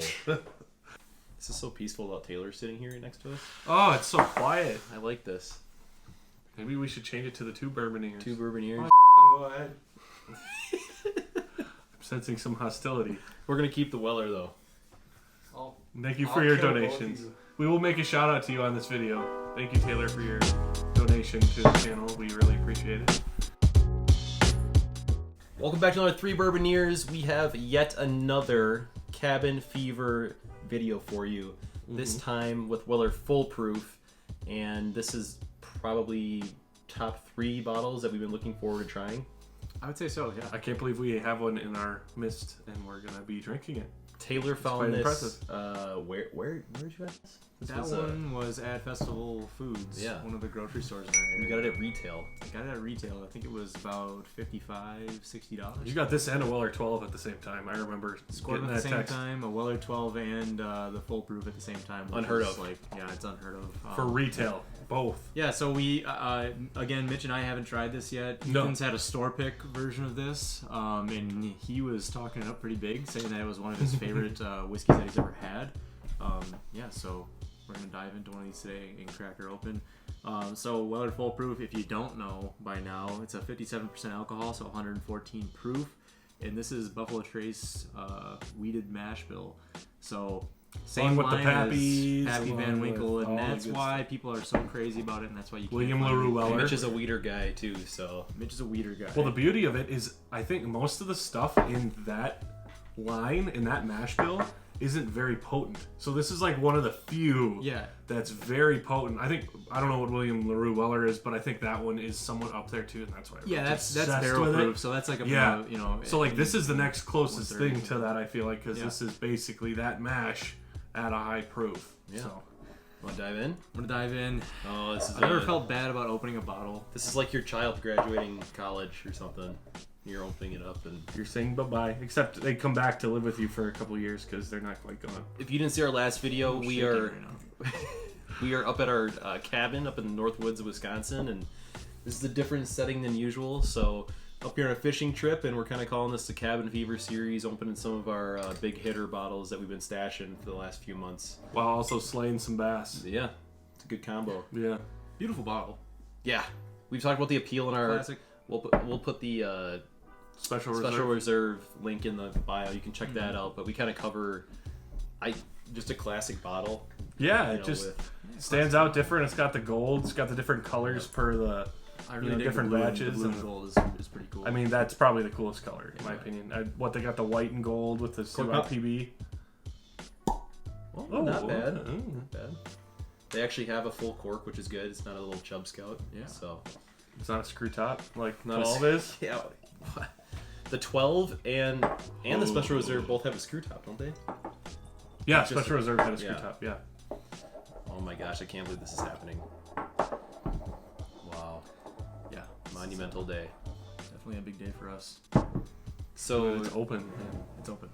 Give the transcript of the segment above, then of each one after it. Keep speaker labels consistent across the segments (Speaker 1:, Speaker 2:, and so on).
Speaker 1: This is so peaceful without Taylor sitting here next to us.
Speaker 2: Oh, it's so quiet.
Speaker 1: I like this.
Speaker 2: Maybe we should change it to the 2 bourbon ears.
Speaker 1: 2 bourbon ears.
Speaker 3: Go ahead.
Speaker 2: I'm sensing some hostility.
Speaker 1: We're gonna keep the Weller though.
Speaker 2: Thank you for your donations. We will make a shout out to you on this video. Thank you, Taylor, for your donation to the channel. We really appreciate it.
Speaker 1: Welcome back to another 3 bourbon ears. We have yet another cabin fever video for you. This time with Weller Full Proof, and this is probably top 3 bottles that we've been looking forward to trying.
Speaker 3: I would say so, yeah.
Speaker 2: I can't believe we have one in our midst, and we're gonna be drinking it.
Speaker 1: Taylor found this. Where did you at this?
Speaker 3: That one was at Festival Foods, one of the grocery stores in our area.
Speaker 1: You got it at retail.
Speaker 3: I got it at retail. I think it was about $55, $60.
Speaker 2: You got this and a Weller 12 at the same time. I remember
Speaker 3: scored
Speaker 2: getting
Speaker 3: at the
Speaker 2: that
Speaker 3: same
Speaker 2: text.
Speaker 3: time, a Weller 12 and the Full Proof at the same time.
Speaker 1: Unheard of.
Speaker 3: It's unheard of.
Speaker 2: For retail, both.
Speaker 3: Yeah, so we, again, Mitch and I haven't tried this yet.
Speaker 2: No.
Speaker 3: Ethan's had a store pick version of this, and he was talking it up pretty big, saying that it was one of his favorite whiskeys that he's ever had. So we're going to dive into one of these today and crack her open. So Weller Full Proof, if you don't know by now, it's a 57% alcohol, so 114 proof. And this is Buffalo Trace weeded mash bill. So same
Speaker 2: with the
Speaker 3: line
Speaker 2: Pappies,
Speaker 3: as Pappy Van Winkle, and that's why
Speaker 2: stuff.
Speaker 3: people are so crazy about it, and that's why you can't
Speaker 2: William
Speaker 3: find
Speaker 2: LaRue
Speaker 3: it.
Speaker 2: Weller.
Speaker 1: Mitch is a weeder guy too, so
Speaker 3: Mitch is a weeder guy.
Speaker 2: Well, the beauty of it is, I think most of the stuff in that line, in that mash bill, isn't very potent. So this is like one of the few that's very potent. I don't know what William LaRue Weller is, but I think that one is somewhat up there too, and that's why
Speaker 3: that's barrel proof, so that's like a
Speaker 2: So like this is the next closest thing to that, I feel like, because this is basically that mash at a high proof.
Speaker 1: Yeah.
Speaker 2: So.
Speaker 1: Want to dive in?
Speaker 3: I'm gonna dive in.
Speaker 1: Oh, this is.
Speaker 3: I never felt bad about opening a bottle.
Speaker 1: This is like your child graduating college or something. You're opening it up and
Speaker 2: You're saying bye-bye, except they come back to live with you for a couple years because they're not quite gone.
Speaker 1: if you didn't see our last video, we are up at our cabin up in the North Woods of Wisconsin, and this is a different setting than usual. So up here on a fishing trip, and we're kind of calling this the Cabin Fever series, opening some of our big hitter bottles that we've been stashing for the last few months.
Speaker 2: While also slaying some bass.
Speaker 1: Yeah, it's a good combo.
Speaker 2: Yeah.
Speaker 3: Beautiful bottle.
Speaker 1: Yeah, we've talked about the appeal in our.
Speaker 3: Classic.
Speaker 1: We'll put the
Speaker 2: Special
Speaker 1: Reserve link in the bio. You can check that out. But we kind of cover, just a classic bottle.
Speaker 2: Yeah, it just stands out different. It's got the gold. It's got the different colors per the different batches.
Speaker 3: The blue and gold is pretty cool.
Speaker 2: I mean, that's probably the coolest color in my opinion. They got the white and gold with the CYPB.
Speaker 1: Oh, not bad. Not bad. They actually have a full cork, which is good. It's not a little Chub Scout.
Speaker 3: Yeah.
Speaker 1: So
Speaker 2: it's not a screw top like
Speaker 1: not
Speaker 2: 12 is.
Speaker 1: Yeah. The 12 and the Special Reserve both have a screw top, don't they?
Speaker 2: Yeah, Special Reserve had a screw top. Yeah.
Speaker 1: Oh my gosh, I can't believe this is happening. Wow.
Speaker 3: Yeah.
Speaker 1: Monumental day.
Speaker 3: Definitely a big day for us.
Speaker 1: So
Speaker 2: it's open.
Speaker 3: It's open.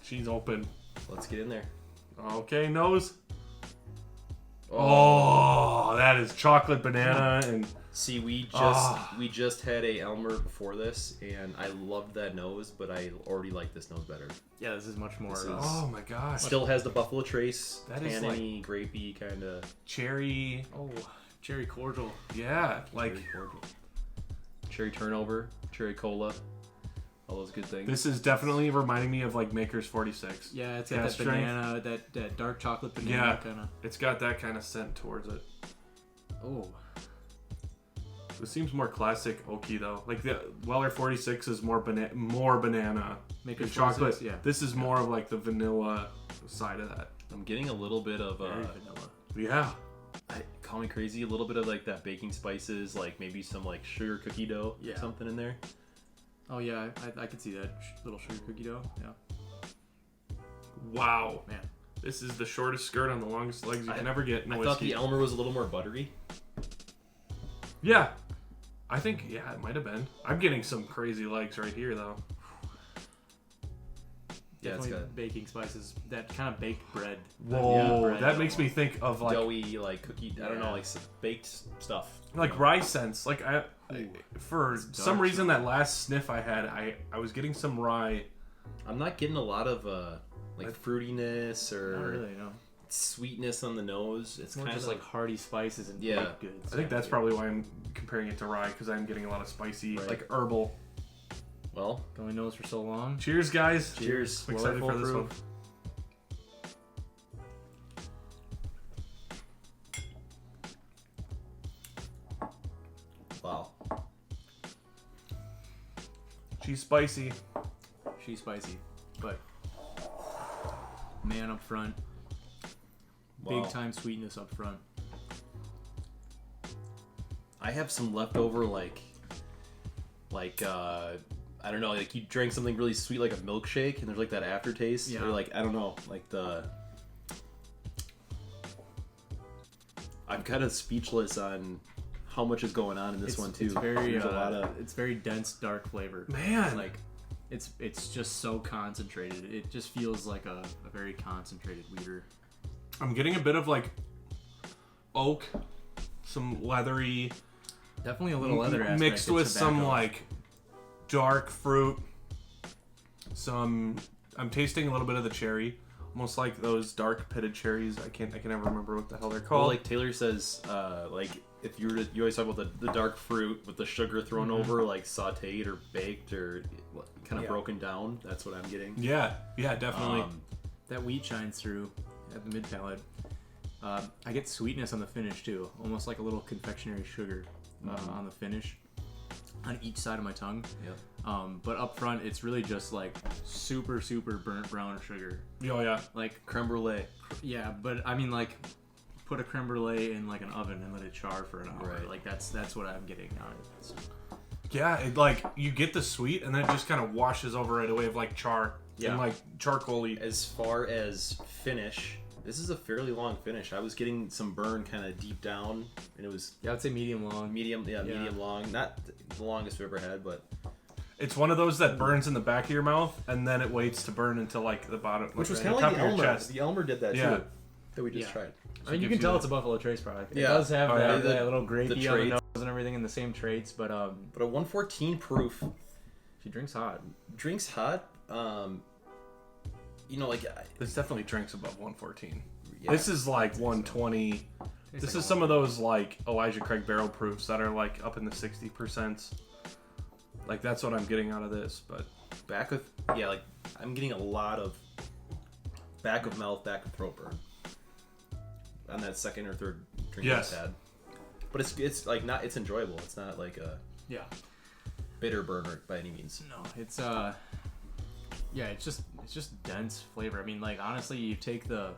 Speaker 2: She's open.
Speaker 1: Let's get in there.
Speaker 2: Okay, nose. Oh, that is chocolate banana and.
Speaker 1: See, we just had a Elmer before this, and I loved that nose, but I already like this nose better.
Speaker 3: Yeah, this is much more.
Speaker 2: Oh my gosh!
Speaker 1: Still has the Buffalo Trace,
Speaker 2: tannin-y,
Speaker 1: grapey kind of
Speaker 2: cherry.
Speaker 3: Oh, cherry cordial.
Speaker 2: Yeah, like
Speaker 1: cherry turnover, cherry cola, all those good things.
Speaker 2: This is definitely reminding me of like Maker's 46.
Speaker 3: Yeah, it's got that banana, that dark chocolate banana kind of.
Speaker 2: It's got that kind of scent towards it.
Speaker 3: Oh.
Speaker 2: It seems more classic oaky though. Like the Weller 46 is more banana.
Speaker 3: Maker's
Speaker 2: chocolate.
Speaker 3: 46, yeah.
Speaker 2: This is more of like the vanilla side of that.
Speaker 1: I'm getting a little bit of
Speaker 3: very vanilla.
Speaker 2: Yeah.
Speaker 1: Call me crazy, a little bit of like that baking spices, like maybe some like sugar cookie dough, or something in there.
Speaker 3: Oh yeah, I could see that little sugar cookie dough. Yeah.
Speaker 2: Wow,
Speaker 3: man,
Speaker 2: this is the shortest skirt on the longest legs you can ever get in a
Speaker 1: whiskey.
Speaker 2: I
Speaker 1: thought the Elmer was a little more buttery.
Speaker 2: Yeah, I think it might have been. I'm getting some crazy legs right here though.
Speaker 3: Yeah, it's got baking spices, that kind of baked bread.
Speaker 2: Whoa, that makes me think of like
Speaker 1: doughy, like cookie. I don't know, like baked stuff.
Speaker 2: Like rye scents. Like for some reason, that last sniff I had, I was getting some rye.
Speaker 1: I'm not getting a lot of like fruitiness or
Speaker 3: not really, no.
Speaker 1: sweetness on the nose. It's
Speaker 3: more
Speaker 1: kind
Speaker 3: just
Speaker 1: of
Speaker 3: like hearty spices and
Speaker 1: yeah.
Speaker 3: baked goods.
Speaker 2: I think that's probably why I'm comparing it to rye, because I'm getting a lot of spicy,
Speaker 1: Right.
Speaker 2: like herbal.
Speaker 1: well.
Speaker 3: Going nose for so long.
Speaker 2: Cheers, guys.
Speaker 1: Cheers.
Speaker 2: I'm excited for this one.
Speaker 1: Wow.
Speaker 2: She's spicy.
Speaker 3: She's spicy, but man up front,
Speaker 1: Wow.
Speaker 3: big time sweetness up front.
Speaker 1: I have some leftover like I don't know, like you drank something really sweet like a milkshake and there's like that aftertaste.
Speaker 3: Yeah.
Speaker 1: Or like I don't know, like I'm kind of speechless on how much is going on in this one too.
Speaker 3: It's very
Speaker 1: There's a lot of
Speaker 3: it's very dense, dark flavor.
Speaker 2: Man.
Speaker 3: Like it's just so concentrated. It just feels like a very concentrated weeder.
Speaker 2: I'm getting a bit of like oak, some leathery,
Speaker 3: Definitely a little leather aspect
Speaker 2: mixed
Speaker 3: to
Speaker 2: with some
Speaker 3: tobacco.
Speaker 2: like dark fruit. I'm tasting a little bit of the cherry, almost like those dark pitted cherries. I can never remember what the hell they're called.
Speaker 1: well, like Taylor says, like if you were to, you always talk about the dark fruit with the sugar thrown over, like sautéed or baked or kind of broken down. That's what I'm getting.
Speaker 2: yeah, definitely.
Speaker 3: That wheat shines through at the mid palate. I get sweetness on the finish too, almost like a little confectionery sugar on the finish on each side of my tongue.
Speaker 1: Yep.
Speaker 3: But up front, it's really just like super burnt brown sugar.
Speaker 2: Oh yeah.
Speaker 3: Like
Speaker 1: Creme brulee.
Speaker 3: yeah, but I mean like put a creme brulee in like an oven and let it char for an hour.
Speaker 1: Right.
Speaker 3: Like that's what I'm getting out of it. So,
Speaker 2: Yeah, it like you get the sweet and then it just kind of washes over it away of like char and like charcoaly.
Speaker 1: As far as finish, this is a fairly long finish. I was getting some burn kind of deep down, and it was
Speaker 3: yeah, I'd say medium long.
Speaker 1: medium long. Not the longest we've ever had, but
Speaker 2: It's one of those that burns in the back of your mouth and then it waits to burn into like the bottom,
Speaker 1: which was
Speaker 2: right
Speaker 1: kind of
Speaker 2: on
Speaker 1: like
Speaker 2: top
Speaker 1: the
Speaker 2: of your
Speaker 1: Elmer.
Speaker 2: chest.
Speaker 1: The Elmer did that
Speaker 2: Yeah.
Speaker 1: too. That we just
Speaker 3: Yeah.
Speaker 1: tried.
Speaker 3: I mean, you
Speaker 2: gives
Speaker 3: can tell
Speaker 2: you
Speaker 3: it's a Buffalo Trace product. It
Speaker 1: Yeah.
Speaker 3: does have
Speaker 2: Oh, yeah.
Speaker 3: that little grapey on the
Speaker 1: traits.
Speaker 3: nose and everything, and the same traits, but
Speaker 1: But a 114 proof
Speaker 3: she drinks hot.
Speaker 1: drinks hot. You know, like
Speaker 2: This definitely drinks above 114.
Speaker 1: yeah.
Speaker 2: This is like 120. This is some of those like Elijah Craig barrel proofs that are like up in the 60%. Like that's what I'm getting out of this, but
Speaker 1: back of like I'm getting a lot of back of mouth, back of throat burn on that second or third drink
Speaker 2: Yes.
Speaker 1: I've had. But it's like not, it's enjoyable. It's not like a
Speaker 3: Yeah.
Speaker 1: bitter burner by any means.
Speaker 3: No, it's yeah, it's just dense flavor. I mean, like honestly, you take the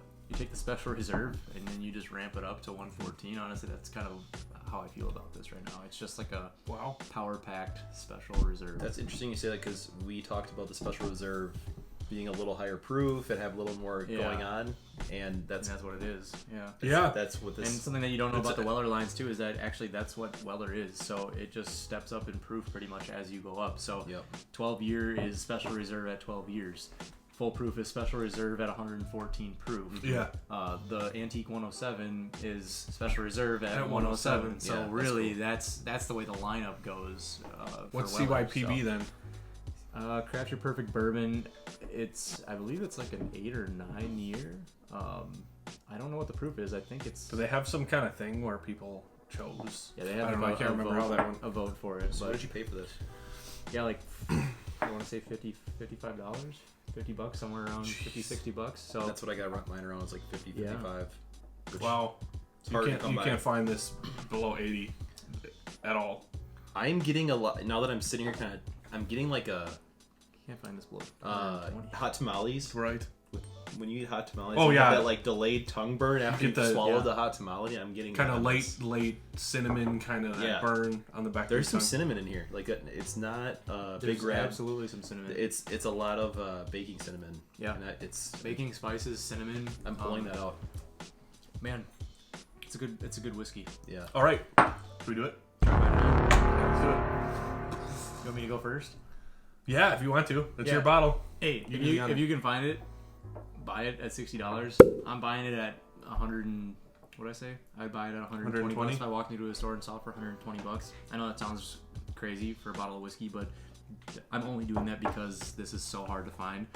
Speaker 3: special reserve and then you just ramp it up to 114. Honestly, that's kind of how I feel about this right now. It's just like a
Speaker 2: wow.
Speaker 3: power packed special reserve.
Speaker 1: That's interesting you say that because we talked about the special reserve being a little higher proof and have a little more going on, and that's
Speaker 3: what it is. Yeah.
Speaker 2: Yeah.
Speaker 1: that's what this.
Speaker 3: And something that you don't know
Speaker 1: It's
Speaker 3: about the
Speaker 1: a-
Speaker 3: Weller lines too is that actually that's what Weller is. So it just steps up in proof pretty much as you go up. So
Speaker 1: Yep.
Speaker 3: 12 year is special reserve at 12 years. Full proof is special reserve at 114 proof.
Speaker 2: Yeah.
Speaker 3: The Antique 107 is special reserve at
Speaker 2: At
Speaker 3: 107.
Speaker 2: 107.
Speaker 3: So
Speaker 1: Yeah, that's
Speaker 3: really,
Speaker 1: cool.
Speaker 3: that's the way the lineup goes.
Speaker 2: What's
Speaker 3: for Weller,
Speaker 2: CYPB then?
Speaker 3: Craft Your Perfect Bourbon. I believe it's like an 8 or 9 year. I don't know what the proof is. I think it's.
Speaker 2: Do they have some kind of thing where people chose?
Speaker 3: Yeah, they have
Speaker 2: I don't know. I can't remember how that one.
Speaker 3: a vote for it.
Speaker 1: So what
Speaker 3: But
Speaker 1: did you pay for this?
Speaker 3: yeah, like I want to say $55, $50 somewhere around
Speaker 2: Jeez.
Speaker 3: $50-$60. So
Speaker 1: That's what I got mine around. It's like 50,
Speaker 3: Yeah.
Speaker 1: 55. Which
Speaker 2: Wow.
Speaker 1: it's hard to come
Speaker 2: You
Speaker 1: by.
Speaker 2: can't find this below 80 at all.
Speaker 1: I'm getting a lot now that I'm sitting here. Kind of, I'm getting like a
Speaker 3: can't find this below.
Speaker 1: hot tamales.
Speaker 2: Right.
Speaker 1: When you eat hot tamales,
Speaker 2: Oh,
Speaker 1: you
Speaker 2: yeah.
Speaker 1: get that like delayed tongue burn after
Speaker 2: get
Speaker 1: you
Speaker 2: the-
Speaker 1: swallow
Speaker 3: yeah.
Speaker 1: the hot tamale. I'm getting
Speaker 2: Kind
Speaker 1: that
Speaker 2: of
Speaker 1: on this.
Speaker 2: late cinnamon kind of that
Speaker 1: Yeah.
Speaker 2: burn on the back
Speaker 1: There's
Speaker 2: of
Speaker 1: some
Speaker 2: your tongue.
Speaker 1: cinnamon in here. Like it's not
Speaker 3: There's
Speaker 1: big red.
Speaker 3: absolutely some cinnamon.
Speaker 1: It's a lot of baking cinnamon.
Speaker 3: Yeah.
Speaker 1: And it's
Speaker 3: Baking spices, cinnamon.
Speaker 1: I'm pulling that out.
Speaker 3: Man, it's a good whiskey.
Speaker 1: Yeah.
Speaker 2: All right. Should we do it? Let's do it.
Speaker 3: You want me to go first?
Speaker 2: Yeah, if you want to. It's
Speaker 3: Yeah.
Speaker 2: your bottle.
Speaker 3: Hey,
Speaker 2: You
Speaker 3: if
Speaker 2: can be on
Speaker 3: if
Speaker 2: it.
Speaker 3: you can find it, buy it at $60. I'm buying it at 100 and what did I say? I'd buy it at 120
Speaker 2: 120?
Speaker 3: bucks if I walked into a store and saw it for 120 bucks. I know that sounds crazy for a bottle of whiskey, but I'm only doing that because this is so hard to find.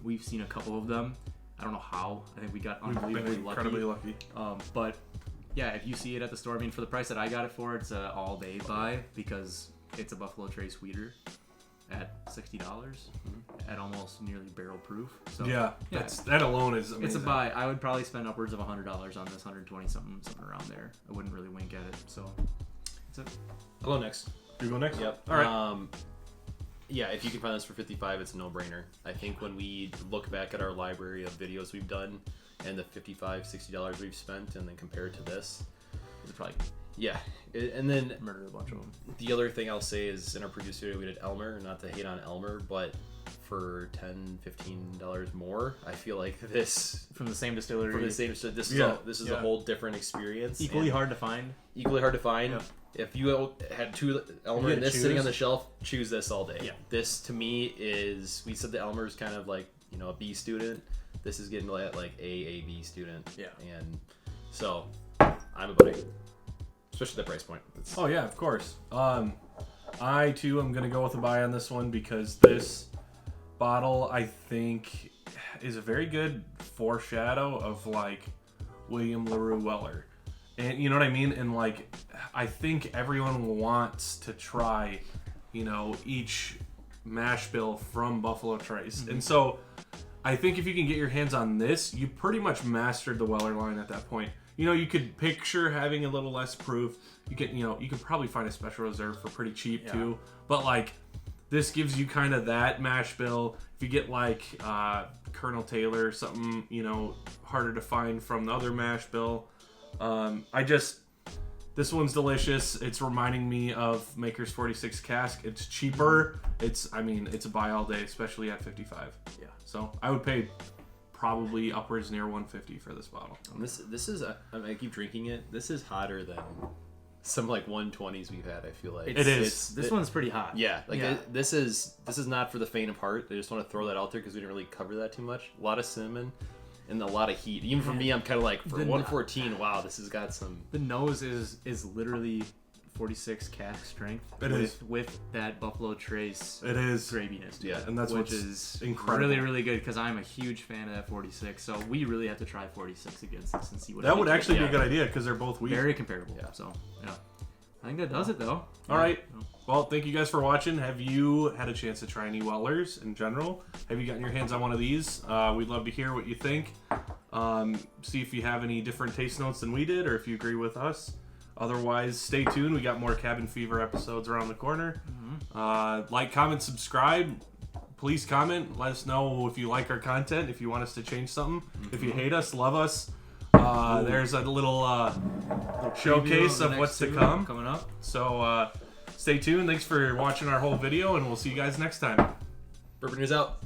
Speaker 3: We've seen a couple of them. I don't know how. I think we got unbelievably
Speaker 2: incredibly lucky.
Speaker 3: But yeah, if you see it at the store, I mean, for the price that I got it for, it's an all-day buy because it's a Buffalo Trace weeder at $60 at almost nearly barrel proof. So
Speaker 2: yeah, that alone is amazing.
Speaker 3: It's a buy. I would probably spend upwards of $100 on this, 120 something around there. I wouldn't really wink at it. So that's it.
Speaker 1: I'll go next.
Speaker 2: You go next.
Speaker 1: Yep.
Speaker 2: All right.
Speaker 1: Yeah, if you can find this for $55, it's a no-brainer. I think when we look back at our library of videos we've done and the $55, $60 we've spent, and then compare it to this,
Speaker 3: it's probably
Speaker 1: and then
Speaker 3: murder a bunch of them.
Speaker 1: The other thing I'll say is in our previous video we did Elmer, not to hate on Elmer, but for $10, $15 more, I feel like this
Speaker 3: from the same distillery.
Speaker 1: This is a whole different experience.
Speaker 3: Equally hard to find.
Speaker 1: Yeah. If you had two Elmer and this sitting on the shelf, choose this all day.
Speaker 3: Yeah.
Speaker 1: This to me is, we said the Elmer is kind of like, a B student. This is getting like a B student.
Speaker 3: Yeah.
Speaker 1: And so I'm about it. Especially the price point.
Speaker 2: Oh yeah, of course. I too am gonna go with a buy on this one because this bottle I think is a very good foreshadow of like William LaRue Weller, and you know what I mean. And like I think everyone wants to try, each mash bill from Buffalo Trace, and so I think if you can get your hands on this, you pretty much mastered the Weller line at that point. You could picture having a little less proof. You could probably find a special reserve for pretty cheap too. But like, this gives you kind of that mash bill. If you get like Colonel Taylor, something harder to find from the other mash bill. This one's delicious. It's reminding me of Maker's 46 cask. It's cheaper. It's a buy all day, especially at 55. Yeah. So I would pay probably upwards near 150 for this bottle.
Speaker 1: And this is I keep drinking it. This is hotter than some like 120s we've had. I feel like
Speaker 3: this one's pretty hot.
Speaker 1: Yeah, this is not for the faint of heart. I just want to throw that out there because we didn't really cover that too much. A lot of cinnamon and a lot of heat. Even for me, I'm kind of like for 114. Wow, this has got some.
Speaker 3: The nose is literally 46 cask strength. With that Buffalo Trace.
Speaker 2: It is
Speaker 3: graviness.
Speaker 1: Yeah,
Speaker 2: and that's
Speaker 3: which is
Speaker 2: incredible.
Speaker 3: Really, really good because I'm a huge fan of that 46. So we really have to try 46 against this and see what.
Speaker 2: That would actually be a good idea because they're both wheat.
Speaker 3: Very comparable. Yeah. So I think that does it though.
Speaker 2: All right. Well, thank you guys for watching. Have you had a chance to try any Wellers in general? Have you gotten your hands on one of these? We'd love to hear what you think. See if you have any different taste notes than we did, or if you agree with us. Otherwise, stay tuned. We got more Cabin Fever episodes around the corner. Like, comment, subscribe. Please comment. Let us know if you like our content, if you want us to change something. If you hate us, love us. There's a little showcase of what's to come
Speaker 3: coming up.
Speaker 2: So stay tuned. Thanks for watching our whole video, and we'll see you guys next time.
Speaker 1: Bourbon is out.